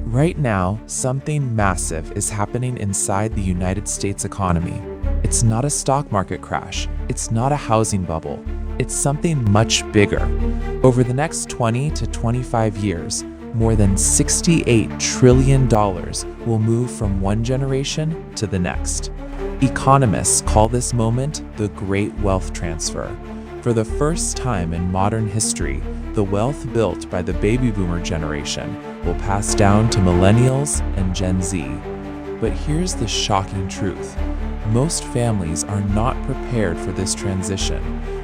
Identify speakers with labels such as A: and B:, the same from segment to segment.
A: Right now, something massive is happening inside the United States economy. It's not a stock market crash. It's not a housing bubble. It's something much bigger. Over the next 20 to 25 years, more than $68 trillion will move from one generation to the next. Economists call this moment the Great Wealth Transfer. For the first time in modern history, the wealth built by the baby boomer generation will pass down to Millennials and Gen Z. But here's the shocking truth. Most families are not prepared for this transition.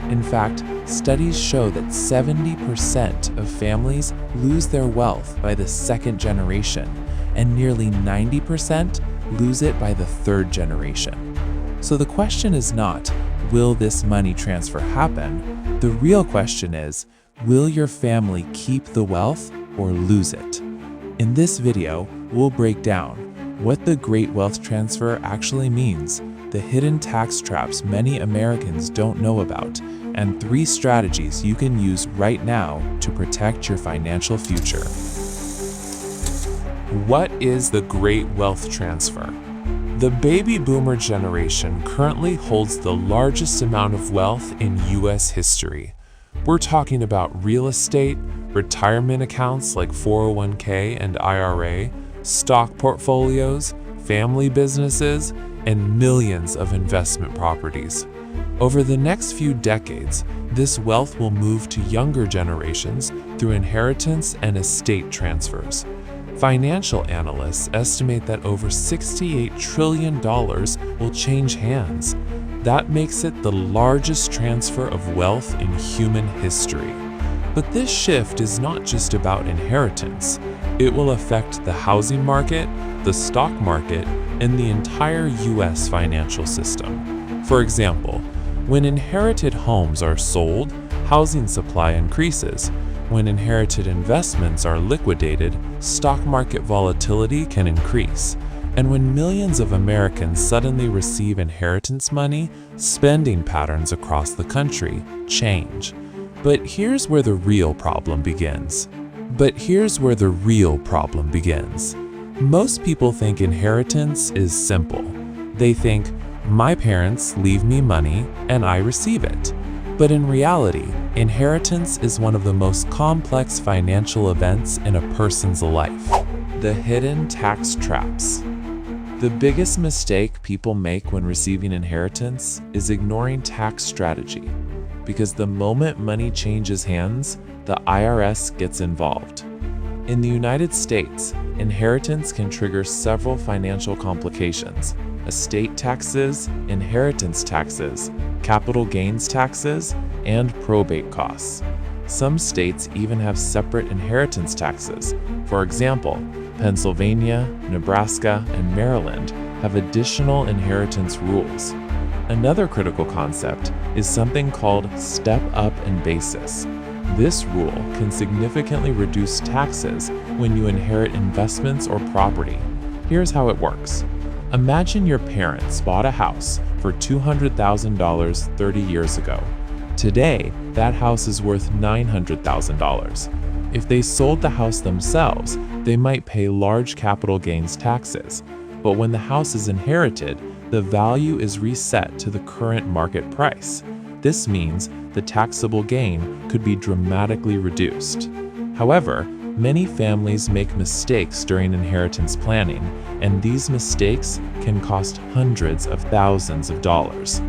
A: In fact, studies show that 70% of families lose their wealth by the second generation, and nearly 90% lose it by the third generation. So the question is not, will this money transfer happen? The real question is, will your family keep the wealth or lose it? In this video, we'll break down what the Great Wealth Transfer actually means, the hidden tax traps many Americans don't know about, and 3 strategies you can use right now to protect your financial future. What is the Great Wealth Transfer? The baby boomer generation currently holds the largest amount of wealth in U.S. history. We're talking about real estate, retirement accounts like 401k and IRA, stock portfolios, family businesses, and millions of investment properties. Over the next few decades, this wealth will move to younger generations through inheritance and estate transfers. Financial analysts estimate that over $68 trillion will change hands. That makes it the largest transfer of wealth in human history. But this shift is not just about inheritance. It will affect the housing market, the stock market, and the entire U.S. financial system. For example, when inherited homes are sold, housing supply increases. When inherited investments are liquidated, stock market volatility can increase. And when millions of Americans suddenly receive inheritance money, spending patterns across the country change. But here's where the real problem begins. Most people think inheritance is simple. They think, my parents leave me money and I receive it. But in reality, inheritance is one of the most complex financial events in a person's life. The hidden tax traps. The biggest mistake people make when receiving inheritance is ignoring tax strategy. Because the moment money changes hands, the IRS gets involved. In the United States, inheritance can trigger several financial complications: estate taxes, inheritance taxes, capital gains taxes, and probate costs. Some states even have separate inheritance taxes. For example, Pennsylvania, Nebraska, and Maryland have additional inheritance rules. Another critical concept is something called step-up and basis. This rule can significantly reduce taxes when you inherit investments or property. Here's how it works. Imagine your parents bought a house for $200,000 30 years ago. Today, that house is worth $900,000. If they sold the house themselves, they might pay large capital gains taxes. But when the house is inherited, the value is reset to the current market price. This means the taxable gain could be dramatically reduced. However, many families make mistakes during inheritance planning, and these mistakes can cost hundreds of thousands of dollars.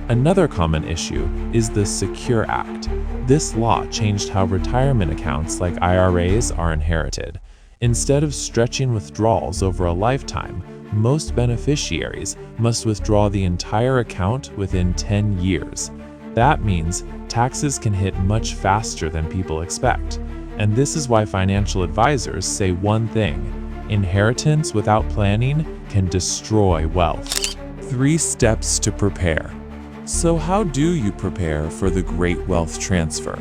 A: Another common issue is the Secure Act. This law changed how retirement accounts like IRAs are inherited. Instead of stretching withdrawals over a lifetime, most beneficiaries must withdraw the entire account within 10 years. That means taxes can hit much faster than people expect. And this is why financial advisors say one thing: inheritance without planning can destroy wealth. 3 steps to prepare. So how do you prepare for the Great Wealth Transfer?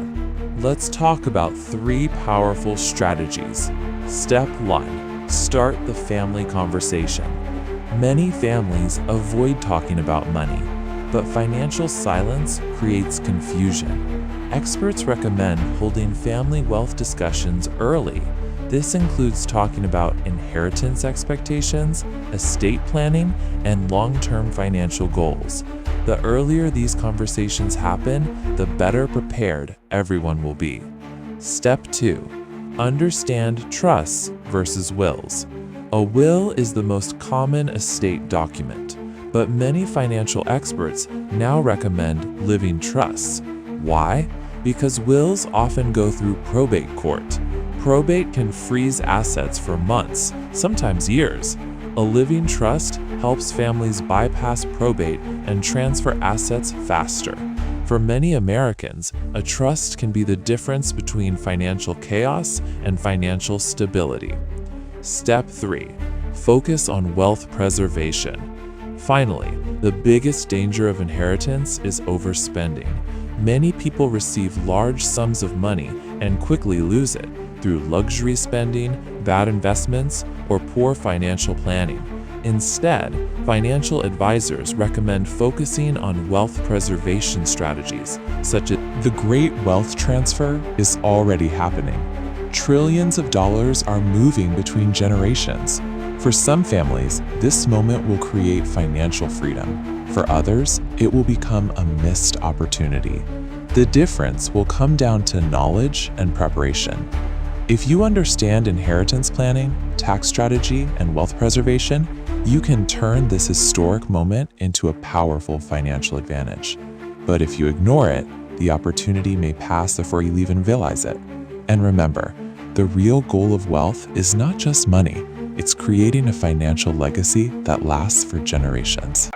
A: Let's talk about 3 powerful strategies. Step 1. Start the family conversation. Many families avoid talking about money, but financial silence creates confusion. Experts recommend holding family wealth discussions early This includes talking about inheritance expectations, estate planning, and long-term financial goals. The earlier these conversations happen, the better prepared everyone will be. Step 2. Understand trusts versus wills. A will is the most common estate document, but many financial experts now recommend living trusts. Why? Because wills often go through probate court. Probate can freeze assets for months, sometimes years. A living trust helps families bypass probate and transfer assets faster. For many Americans, a trust can be the difference between financial chaos and financial stability. Step 3. Focus on wealth preservation. Finally, the biggest danger of inheritance is overspending. Many people receive large sums of money and quickly lose it through luxury spending, bad investments, or poor financial planning. Instead, financial advisors recommend focusing on wealth preservation strategies, such as
B: the great wealth transfer is already happening. Trillions of dollars are moving between generations. For some families, this moment will create financial freedom. For others, it will become a missed opportunity. The difference will come down to knowledge and preparation. If you understand inheritance planning, tax strategy, and wealth preservation, you can turn this historic moment into a powerful financial advantage. But if you ignore it, the opportunity may pass before you even realize it. And remember, the real goal of wealth is not just money, it's creating a financial legacy that lasts for generations.